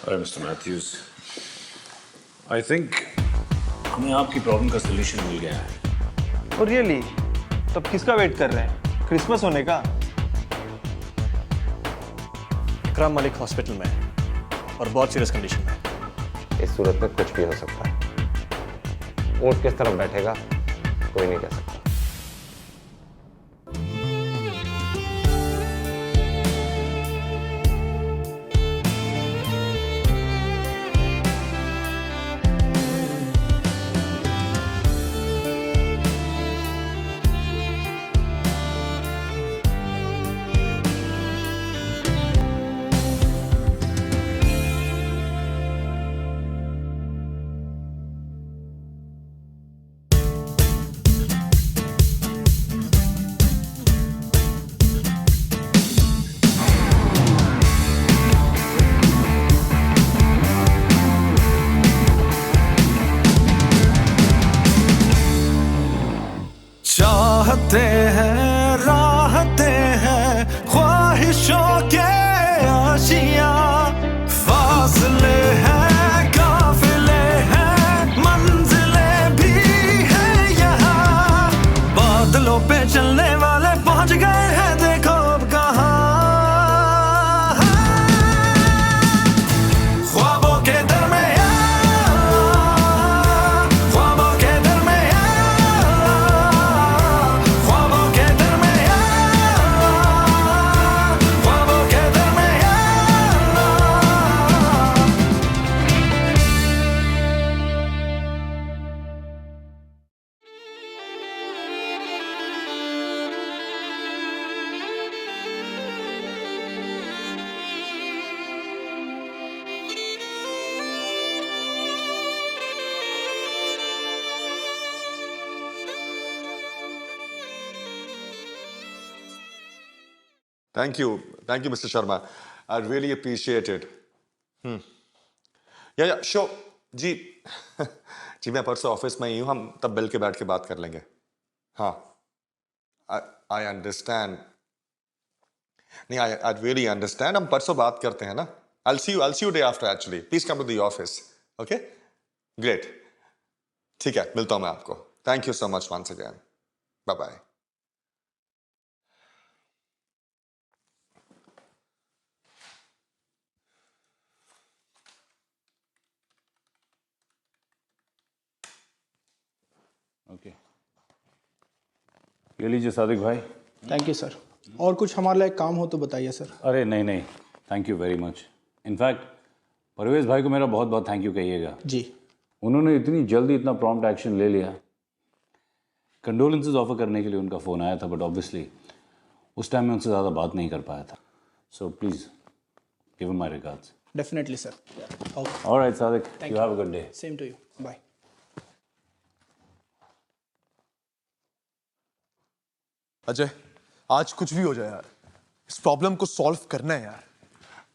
अरे mister Mathews, I think हमें आपकी प्रॉब्लम का सलूशन मिल गया है। और रियली तब किसका वेट कर रहे हैं? क्रिसमस होने का? इकराम मलिक हॉस्पिटल में है और बहुत सीरियस कंडीशन में। इस सूरत में कुछ भी हो सकता है। ऊंट किस तरफ बैठेगा कोई नहीं कह सकता। चाहते हैं राहते हैं ख्वाहिशों के आशियां, फासले हैं काफिले हैं मंजिलें भी हैं यहाँ। बादलों पे चलने वाले पहुंच गए हैं देखो अब कहाँ। ख्वाबों के दरमियां, ख्वाबों के दरमियां, ख्वाबों के दरमियां, ख्वाबों के दरमियां। Thank you, Mr. Sharma. I really appreciate it. या sure. जी जी मैं परसों ऑफिस में ही हूँ, हम तब मिल के बैठ के बात कर लेंगे। हाँ, I understand. नहीं, I really understand. हम परसों बात करते हैं ना। I'll see you day after actually. Please come to the office. Okay? Great. ठीक है, मिलता हूँ मैं आपको। Thank you so much once again. Bye bye. Okay, ये लीजिए सादिक भाई। Thank you sir. और कुछ हमारे लिए काम हो तो बताइए सर। अरे नहीं नहीं, thank you very much. In fact Parvez भाई को मेरा बहुत बहुत थैंक यू कहिएगा। जी। उन्होंने इतनी जल्दी इतना प्रॉम्प्ट एक्शन ले लिया। कंडोलेंसेस ऑफर करने के लिए उनका फ़ोन आया था, बट ऑब्वियसली उस टाइम में उनसे ज़्यादा बात नहीं कर पाया था। So please give him my regards. Definitely sir. Okay, alright Sadiq, you have a good day. Same to you, bye. Ajay, आज कुछ भी हो जाए यार, इस प्रॉब्लम को सॉल्व करना है यार।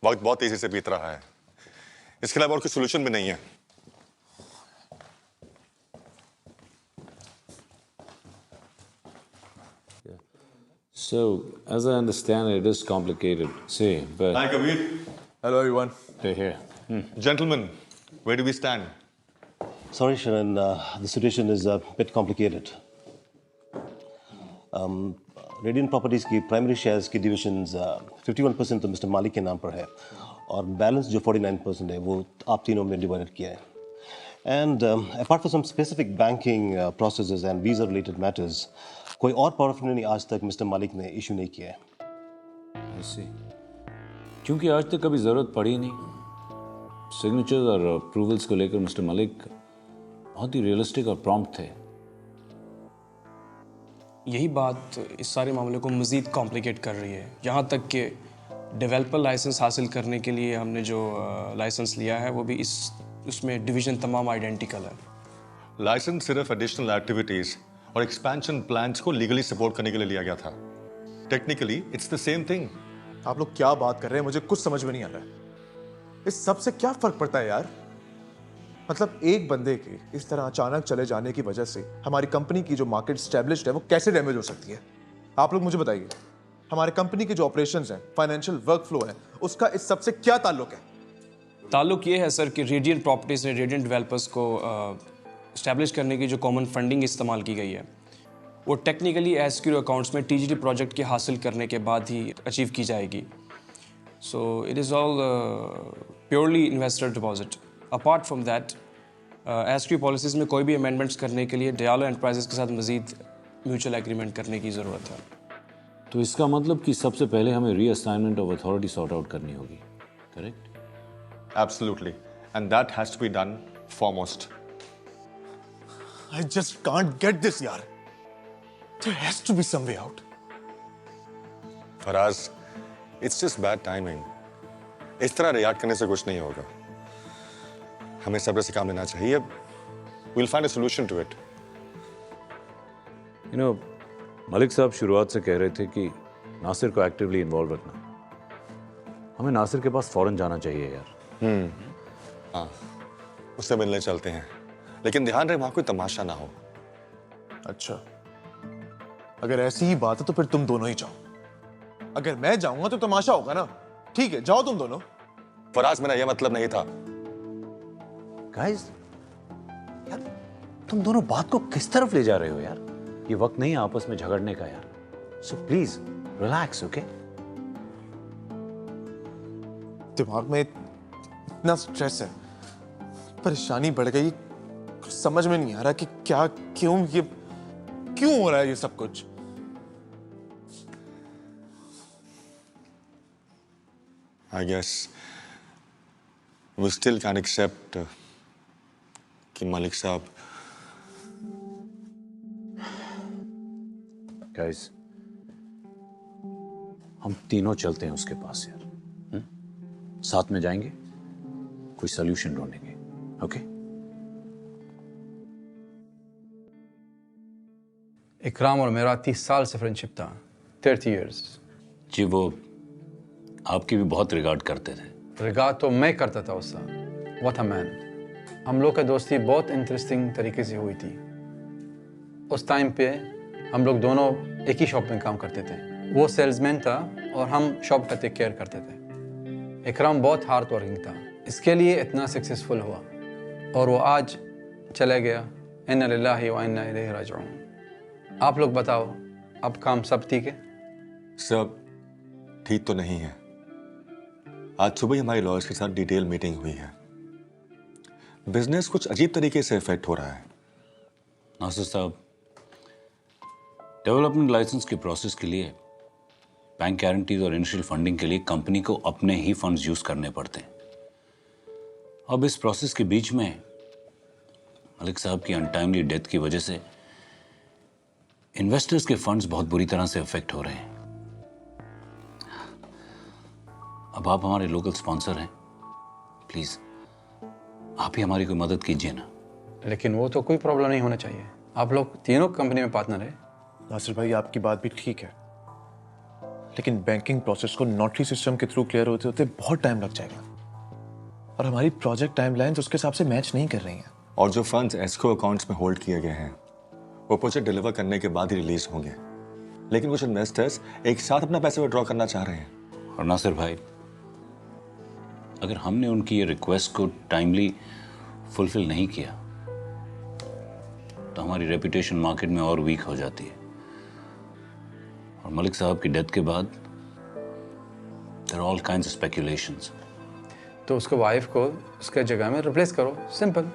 वक्त बहुत तेजी से बीत रहा है, इसके अलावा और कोई सोल्यूशन भी नहीं है। So, as I understand it, it is complicated. See, but Hi Kabir. Hello everyone. here. Gentlemen, where do we stand? Sorry, Sharon, the situation is a bit complicated. Radiant Properties की primary shares की divisions 51% तो mister मालिक के नाम पर है और balance जो 49% है वो आप तीनों में डिवाइडेड किया है। And apart from some specific banking processes and visa related matters, कोई और पावर ऑफ अटॉर्नी आज तक मिस्टर मालिक ने इशू नहीं किया है। I see. क्योंकि आज तक कभी ज़रूरत पड़ी नहीं। सिग्नेचर्स और अप्रूवल्स को लेकर मिस्टर मलिक बहुत ही रियलिस्टिक और प्रॉम्प्ट थे। यही बात इस सारे मामले को मज़ीद कॉम्प्लिकेट कर रही है। यहाँ तक कि डेवलपर लाइसेंस हासिल करने के लिए हमने जो लाइसेंस लिया है वो भी उसमें डिवीज़न तमाम आइडेंटिकल है। लाइसेंस सिर्फ एडिशनल एक्टिविटीज और एक्सपेंशन प्लान्स को लीगली सपोर्ट करने के लिए लिया गया था। Technically it's the same thing. आप लोग क्या बात कर रहे हैं, मुझे कुछ समझ में नहीं आ रहा है। इस सब से क्या फर्क पड़ता है यार? मतलब एक बंदे के इस तरह अचानक चले जाने की वजह से हमारी कंपनी की जो मार्केट स्टैब्लिश्ड है वो कैसे डैमेज हो सकती है? आप लोग मुझे बताइए, हमारे कंपनी के जो ऑपरेशंस हैं, फाइनेंशियल वर्क फ्लो है, उसका इस सब से क्या ताल्लुक है? ताल्लुक ये है सर कि रेडियंट प्रॉपर्टीज़ ने रेडियंट डेवलपर्स को इस्टेब्लिश करने की जो कॉमन फंडिंग इस्तेमाल की गई है वो टेक्निकली एसक्यू अकाउंट्स में टीजीडी प्रोजेक्ट के हासिल करने के बाद ही अचीव की जाएगी. So it is all purely investor deposit. Apart from that SQ policies में कोई भी अमेंडमेंट्स करने के लिए डियालो एंटरप्राइजेस के साथ मज़ीद म्यूचुअल एग्रीमेंट करने की ज़रूरत है. तो इसका मतलब कि सबसे पहले हमें reassignment of authority sort out करनी होगी, correct? Absolutely. And that has to be done foremost. I just can't get this, yaar. There has to be some way out. Faraz, it's just bad timing. इस तरह react करने से कुछ नहीं होगा. हमें सब्र से काम लेना चाहिए. We'll find a solution to it. You know, Malik साहब शुरुआत से कह रहे थे कि नासिर को एक्टिवली इन्वॉल्व रखना. हमें नासिर के पास फौरन जाना चाहिए यार. हाँ, उससे मिलने चलते हैं. लेकिन ध्यान रहे वहां कोई तमाशा ना हो. अच्छा, अगर ऐसी ही बात है तो फिर तुम दोनों ही जाओ. अगर मैं जाऊंगा तो तमाशा होगा ना. ठीक है, जाओ तुम दोनों. फराज, मेरा यह मतलब नहीं था. गाइस, यार तुम दोनों बात को किस तरफ ले जा रहे हो यार? ये वक्त नहीं है आपस में झगड़ने का यार. So please relax, okay? दिमाग में इतना स्ट्रेस है, परेशानी बढ़ गई. कुछ समझ में नहीं आ रहा कि क्या, क्यों हो रहा है ये सब कुछ. I guess we still can't accept कि मलिक साहब. गाइस, हम तीनों चलते हैं उसके पास यार. साथ में जाएंगे, कोई सोल्यूशन ढूंढेंगे, ओके? इकराम और मेरा 30 साल से फ्रेंडशिप था. 30 years. जी, वो आपकी भी बहुत रिगार्ड करते थे. रिगार्ड तो मैं करता था उसका. What a man. हम लोग का दोस्ती बहुत इंटरेस्टिंग तरीके से हुई थी. उस टाइम पे हम लोग दोनों एक ही शॉप में काम करते थे. वो सेल्समैन था और हम शॉप का टेक केयर करते थे. इकराम बहुत हार्ड वर्किंग था, इसके लिए इतना सक्सेसफुल हुआ. और वो आज चले गया. इन्ना लिल्लाहि व इन्ना इलैहि राजिऊन. आप लोग बताओ, अब काम सब ठीक है? सब ठीक तो नहीं है. आज सुबह ही हमारी लॉयर्स के साथ डिटेल मीटिंग हुई है. बिजनेस कुछ अजीब तरीके से इफेक्ट हो रहा है. नासिर साहब, डेवलपमेंट लाइसेंस के प्रोसेस के लिए बैंक गारंटीज और इनिशियल फंडिंग के लिए कंपनी को अपने ही फंड्स यूज करने पड़ते हैं. अब इस प्रोसेस के बीच में मलिक साहब की अनटाइमली डेथ की वजह से इन्वेस्टर्स के फंड्स बहुत बुरी तरह से अफेक्ट हो रहे हैं. अब आप हमारे लोकल स्पॉन्सर हैं, प्लीज आप ही हमारी कोई मदद कीजिए ना. लेकिन वो तो कोई प्रॉब्लम नहीं होना चाहिए. आप लोग तीनों कंपनी में पार्टनर है. नासिर भाई, आपकी बात भी ठीक है, लेकिन बैंकिंग प्रोसेस को नोटरी सिस्टम के थ्रू क्लियर होते होते बहुत टाइम लग जाएगा. और हमारी प्रोजेक्ट टाइमलाइंस उसके हिसाब से मैच नहीं कर रही हैं. और जो फंड्स एस्क्रो अकाउंट्स में होल्ड किए गए हैं वो प्रोजेक्ट डिलीवर करने के बाद ही रिलीज होंगे. लेकिन कुछ इन्वेस्टर्स एक साथ अपना पैसे विड्रॉ करना चाह रहे हैं. और नासिर भाई, अगर हमने उनकी ये रिक्वेस्ट को टाइमली फुलफिल नहीं किया तो हमारी रेपुटेशन मार्केट में और वीक हो जाती है. और मलिक साहब की डेथ के बाद there are all kinds of speculations. तो उसको वाइफ को उसके जगह में रिप्लेस करो. सिंपल.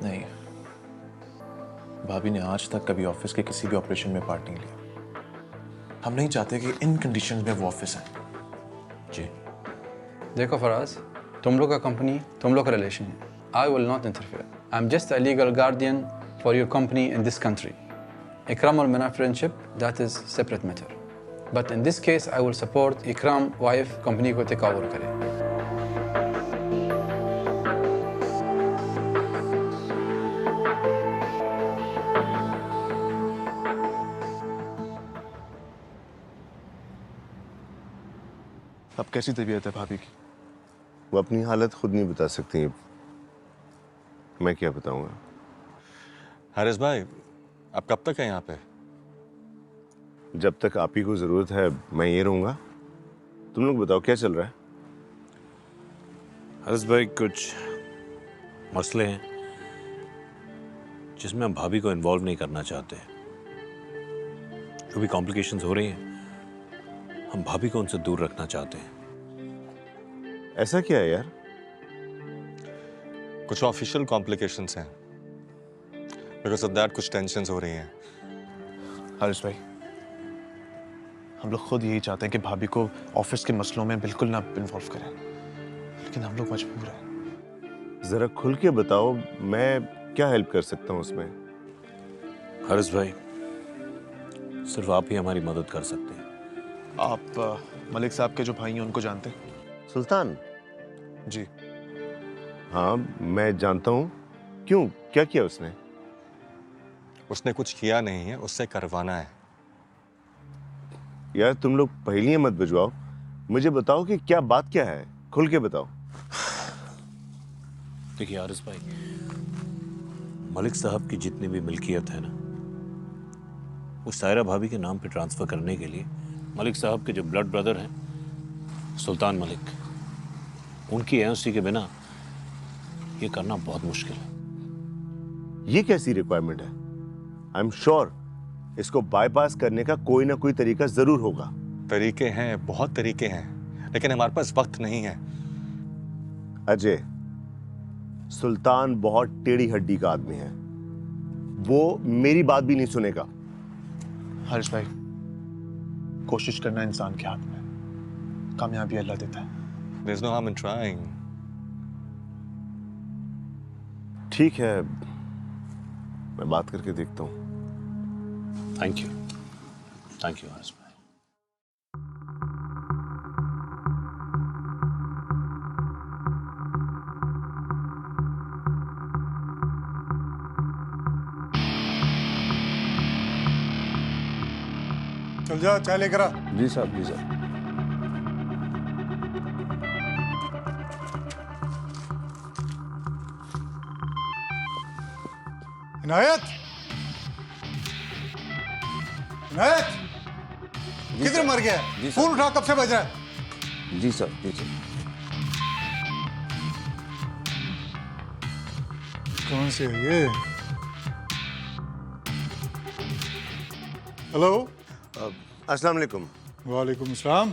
नहीं, भाभी ने आज तक कभी ऑफिस के किसी भी ऑपरेशन में पार्ट नहीं लिया. हम नहीं चाहते कि इन कंडीशंस में वो ऑफिस है. जी देखो फराज, तुम लोग का कंपनी, तुम लोग का रिलेशन है. I will not interfere. I am just a legal guardian for your company in this country. इकराम और मेरा friendship, that is separate matter. But in this case I will support Ikram wife company को take over करे. अब कैसी तबीयत है भाभी की? वो अपनी हालत खुद नहीं बता सकती. मैं क्या बताऊंगा? हारिस भाई, आप कब तक हैं यहाँ पे? जब तक आप ही को जरूरत है मैं ये रहूंगा. तुम लोग बताओ क्या चल रहा है? हर्ष भाई, कुछ मसले हैं जिसमें हम भाभी को इन्वॉल्व नहीं करना चाहते। जो भी कॉम्प्लिकेशंस हो रही हैं, हम भाभी को उनसे दूर रखना चाहते हैं। ऐसा क्या है यार? कुछ ऑफिशियल कॉम्प्लिकेशंस हैं, बिकॉज ऑफ दैट कुछ टेंशंस हो रही हैं। हर्ष भाई, हम लोग खुद यही चाहते हैं कि भाभी को ऑफिस के मसलों में बिल्कुल ना इन्वॉल्व करें, लेकिन हम लोग मजबूर हैं। जरा खुल के बताओ, मैं क्या हेल्प कर सकता हूँ उसमें? हर्ष भाई, सिर्फ आप ही हमारी मदद कर सकते हैं। आप मलिक साहब के जो भाई हैं उनको जानते हैं? सुल्तान? जी। हाँ, मैं जानता हूँ। क्यों, क्या किया उसने? उसने कुछ किया नहीं है, उससे करवाना है। यार तुम लोग पहेलियां मत बुझवाओ, मुझे बताओ कि क्या बात क्या है, खुल के बताओ। देखिए आरिस भाई, मलिक साहब की जितनी भी मिल्कियत है ना, वो सायरा भाभी के नाम पे ट्रांसफर करने के लिए मलिक साहब के जो ब्लड ब्रदर हैं सुल्तान मलिक, उनकी एनओसी के बिना ये करना बहुत मुश्किल है। ये कैसी रिक्वायरमेंट है? आई एम श्योर इसको बाईपास करने का कोई ना कोई तरीका जरूर होगा। तरीके हैं, बहुत तरीके हैं, लेकिन हमारे पास वक्त नहीं है। अजय, सुल्तान बहुत टेढ़ी हड्डी का आदमी है, वो मेरी बात भी नहीं सुनेगा। हर्ष भाई, कोशिश करना इंसान के हाथ में है, कामयाबी अल्लाह देता है। There's no harm in trying. ठीक है, मैं बात करके देखता हूँ। थैंक यू हर्ष भाई। चल जा, चाय लेकर आ। जी साहब, जी साहब। इनायत, इनायत, किधर मर गया? फोन उठा, कब से बज रहा है? जी साहब, जी साहब। कौन से है ये? हेलो। अस्सलाम वालेकुम। वालेकुम सलाम।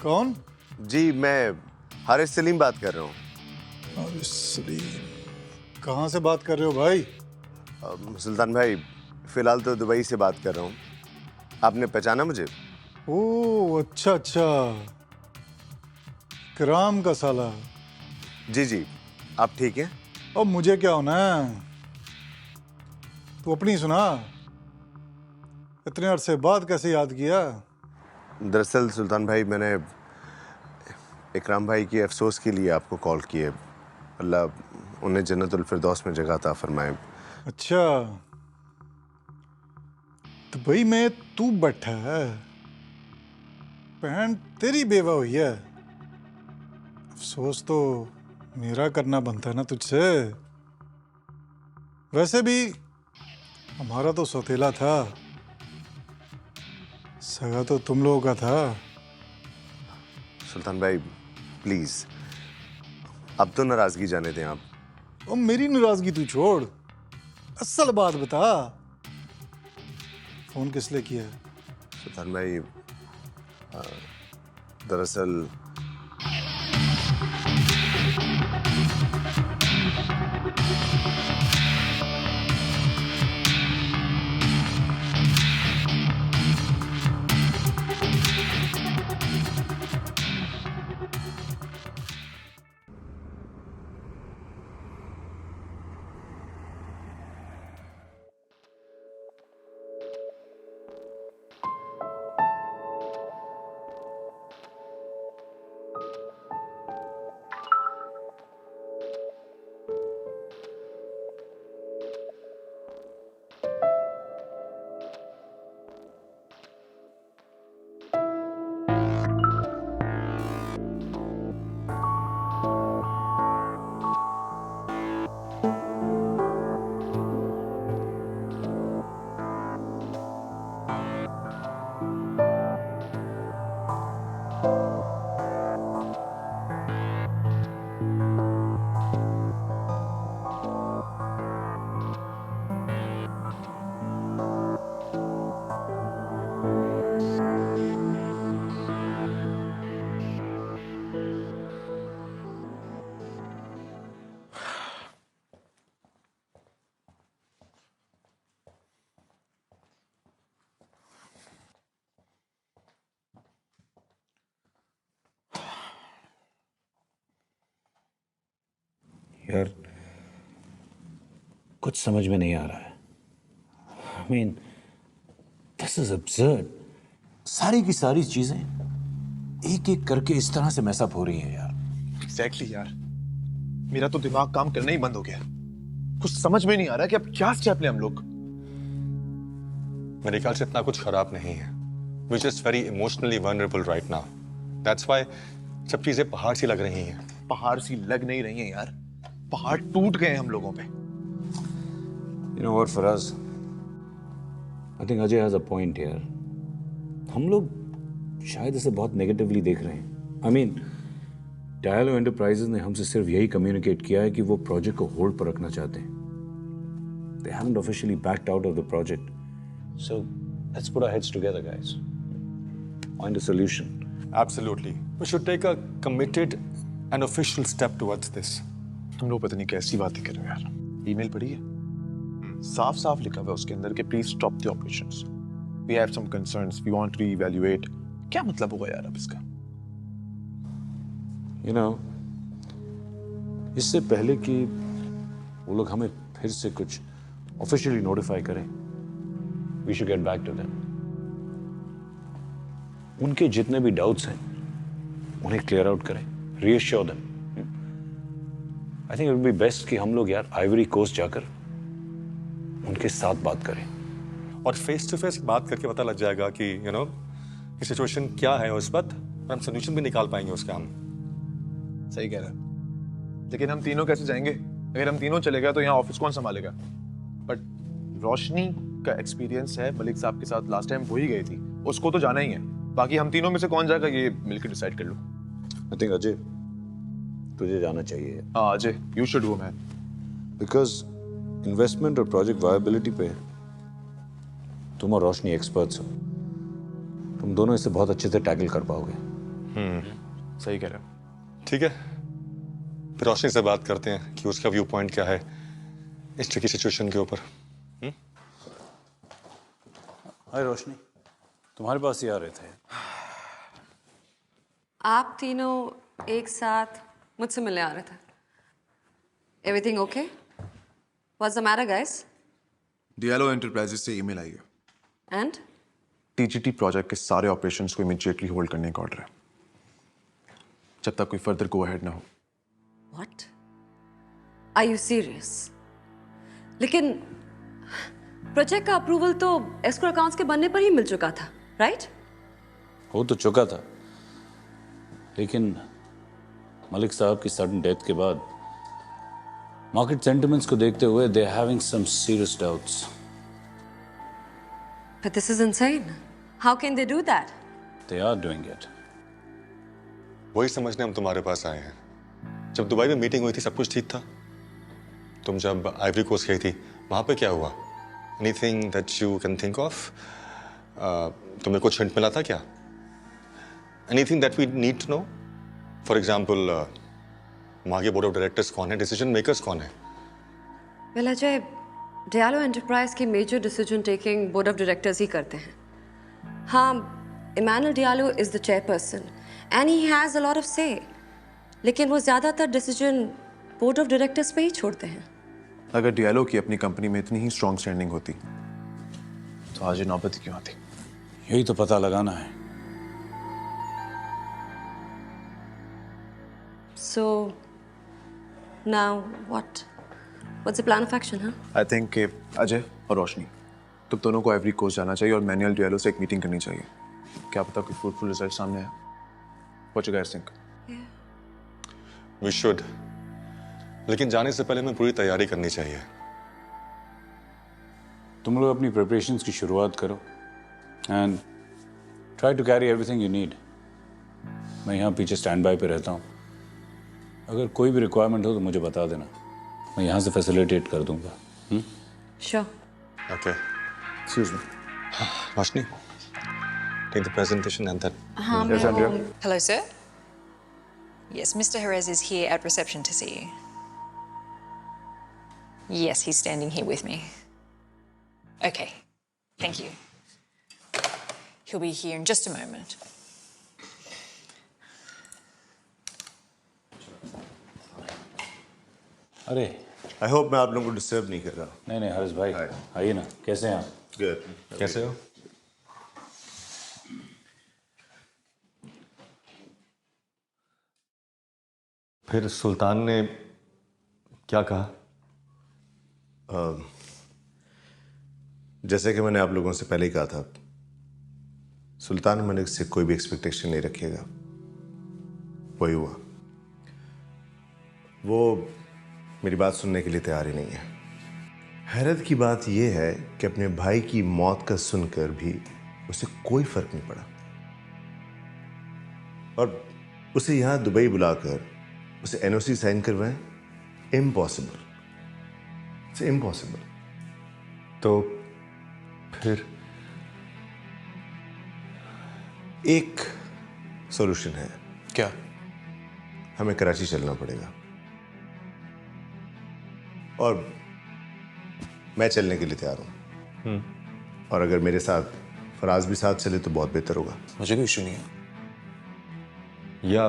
कौन? जी, मैं हारिस सलीम बात कर रहा हूँ। हारिस सलीम, कहाँ से बात कर रहे हो भाई? सुल्तान भाई, फिलहाल तो दुबई से बात कर रहा हूँ। आपने पहचाना मुझे? ओह अच्छा अच्छा, कराम का साला। जी जी, आप ठीक हैं? अब मुझे क्या होना है, तू अपनी सुना। इतने अरसे बाद कैसे याद किया? दरअसल सुल्तान भाई, मैंने इकराम भाई के अफसोस के लिए आपको कॉल किए। अल्लाह उन्हें जन्नतुल फिरदौस में जगह अता फरमाए। अच्छा, दुबई में तू बैठा है, बहन तेरी बेवा हुई है। अफसोस तो मेरा करना बनता है ना तुझसे। वैसे भी हमारा तो सौतेला था, सगा तो तुम लोगों का था। सुल्तान भाई प्लीज, अब तो नाराजगी जाने दें आप। और मेरी नाराजगी तू छोड़, असल बात बता, फोन किस लिए किया है? सुल्तान भाई, दरअसल यार कुछ समझ में नहीं आ रहा है। I mean, this is absurd. सारी की सारी चीजें एक एक करके इस तरह से मैसअप हो रही हैं यार। एग्जैक्टली यार, मेरा तो दिमाग काम करना ही बंद हो गया। कुछ समझ में नहीं आ रहा कि अब क्या स्टेप लें हम लोग। मेरे ख्याल से इतना कुछ खराब नहीं है। We're just very emotionally vulnerable right now. That's why सब चीजें पहाड़ सी लग रही हैं। पहाड़ सी लग नहीं रही हैं यार, पहाड़ टूट गए हैं हम लोगों पे। You know what, Faraz? I think Ajay has a point here. हम लोग शायद इसे बहुत नेगेटिवली देख रहे हैं। I mean, Diallo Enterprises ने हमसे सिर्फ यही कम्युनिकेट किया है कि वो प्रोजेक्ट को होल्ड पर रखना चाहते हैं। They haven't officially backed out of the project. So let's put our heads together, guys. Find a solution. Absolutely. We should take a committed and official step towards this. तुम लोग पता नहीं कैसी बातें कर रहे हो यार। ईमेल पढ़ी है? साफ साफ लिखा हुआ है उसके अंदर कि please stop the operations. We have some concerns, we want to reevaluate. क्या मतलब होगा यार अब इसका? You know, इससे पहले कि वो लोग हमें फिर से कुछ ऑफिशियली नोटिफाई करें, we should get back to them. उनके जितने भी डाउट्स हैं उन्हें क्लियर आउट करें, reassure them. I think it would be best कि हम लोग यार आइवरी कोस्ट जाकर उनके साथ बात करें। और फेस टू फेस बात करके पता लग जाएगा कि ये सिचुएशन क्या है उस वक्त, और हम सोल्यूशन भी निकाल पाएंगे उसका हम। सही कह रहा है, लेकिन हम तीनों कैसे जाएंगे? अगर हम तीनों चले गए तो यहाँ ऑफिस कौन संभालेगा? बट रोशनी का एक्सपीरियंस है, मलिक साहब के साथ लास्ट टाइम वो ही गई थी, उसको तो जाना ही है। बाकी हम तीनों में से कौन जाएगा ये मिलकर डिसाइड कर लो। I think अजय तुझे जाना चाहिए। हाँ Ajay, you should go man. Because investment और प्रोजेक्ट वायबिलिटी पे तुम और रोशनी एक्सपर्ट्स हो, तुम दोनों इसे बहुत अच्छे से टैकल कर पाओगे। सही कह रहे हो। ठीक है, फिर रोशनी से बात करते हैं कि उसका व्यू पॉइंट क्या है इस ट्रिकी सिचुएशन के ऊपर। हाय रोशनी, तुम्हारे पास ही आ रहे थे। आप तीनों एक साथ मुझसे मिलने आ रहे थे। Everything okay? What's the matter guys? Diallo enterprises से ईमेल आई है एंड टीजीटी प्रोजेक्ट के सारे ऑपरेशंस को इमीडिएटली होल्ड करने का ऑर्डर है, जब तक कोई फर्दर गो अहेड ना हो। व्हाट? Are you serious? लेकिन प्रोजेक्ट का अप्रूवल तो एस्क्रो अकाउंट्स के बनने पर ही मिल चुका था, राइट? हो तो चुका था, लेकिन मलिक साहब की सडन डेथ के बाद मार्केट सेंटिमेंट्स को देखते हुए they are having some serious doubts. But this is insane. How can they do that? They are doing it. वही समझने हम तुम्हारे पास आए हैं। जब दुबई में मीटिंग हुई थी सब कुछ ठीक था। तुम जब आइवरी कोस्ट गई थी वहां पे क्या हुआ? Anything that you can think of? तुम्हें कुछ हिंट मिला था क्या? Anything that we need to know? For example, वहां के बोर्ड ऑफ डायरेक्टर्स कौन है, डिसीजन मेकर्स कौन है? Well, अजय, डियालो एंटरप्राइज की major decision taking board of directors ही करते हैं। हाँ, Emmanuel Diallo is the chairperson and he has a lot of say, लेकिन वो ज़्यादातर डिसीजन बोर्ड ऑफ डायरेक्टर्स पे ही छोड़ते हैं। अगर डियालो की अपनी कंपनी में इतनी ही स्ट्रॉन्ग स्टैंडिंग होती तो आज ये नौबत ही क्यों आती? यही तो पता लगाना है। So now what? What's the plan of action, huh? I think कि अजय और रोशनी तुम दोनों को आइवरी कोस्ट जाना चाहिए और मैनुअल डियालो से एक मीटिंग करनी चाहिए। क्या पता कोई फ्रूटफुल रिजल्ट सामने आए। What you guys think? We should. लेकिन जाने से पहले हमें पूरी तैयारी करनी चाहिए। तुम लोग अपनी प्रिपरेशंस की शुरुआत करो and try to carry everything you need. मैं यहाँ पीछे स्टैंड बाय पे रहता हूँ, अगर कोई भी रिक्वायरमेंट हो तो मुझे बता देना, मैं यहाँ से फैसिलिटेट कर दूंगा। Sure. Okay. Excuse me. Roshni, take the presentation and that. Yes, Andrea. Hello, sir. Yes, Mr. Jerez is here at reception to see you. Yes, he's standing here with me. Okay, thank you. He'll be here in just a moment. अरे I hope मैं आप लोगों को disturb नहीं कर रहा। नहीं नहीं हर्ष भाई आइए ना, कैसे हैं आप? गुड। कैसे हो? फिर सुल्तान ने क्या कहा? जैसे कि मैंने आप लोगों से पहले ही कहा था, सुल्तान मलिक से कोई भी एक्सपेक्टेशन नहीं रखिएगा। वही हुआ। वो मेरी बात सुनने के लिए तैयार ही नहीं है। हैरत की बात यह है कि अपने भाई की मौत का सुनकर भी उसे कोई फर्क नहीं पड़ा, और उसे यहां दुबई बुलाकर उसे एनओसी साइन करवाएं, इम्पॉसिबल। It's impossible. तो फिर एक सॉल्यूशन है। क्या? हमें कराची चलना पड़ेगा, और मैं चलने के लिए तैयार हूं। और अगर मेरे साथ फराज भी साथ चले तो बहुत बेहतर होगा। मुझे कोई इशू नहीं है। या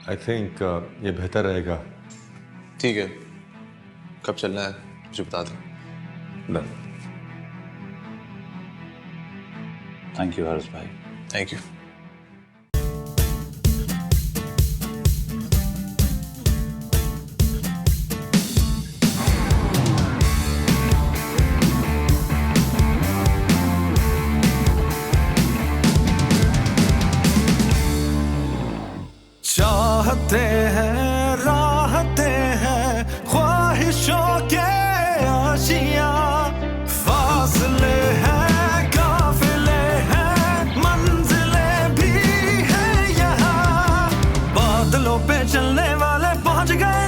आई थिंक ये बेहतर रहेगा। ठीक है, कब चलना है मुझे बता दें। डन। थैंक यू हर्ष भाई। Thank you. चाहते हैं राहते हैं ख्वाहिशों के आशियां, फासले हैं काफिले हैं मंजिले भी हैं यहाँ, बादलों पे चलने वाले पहुंच गए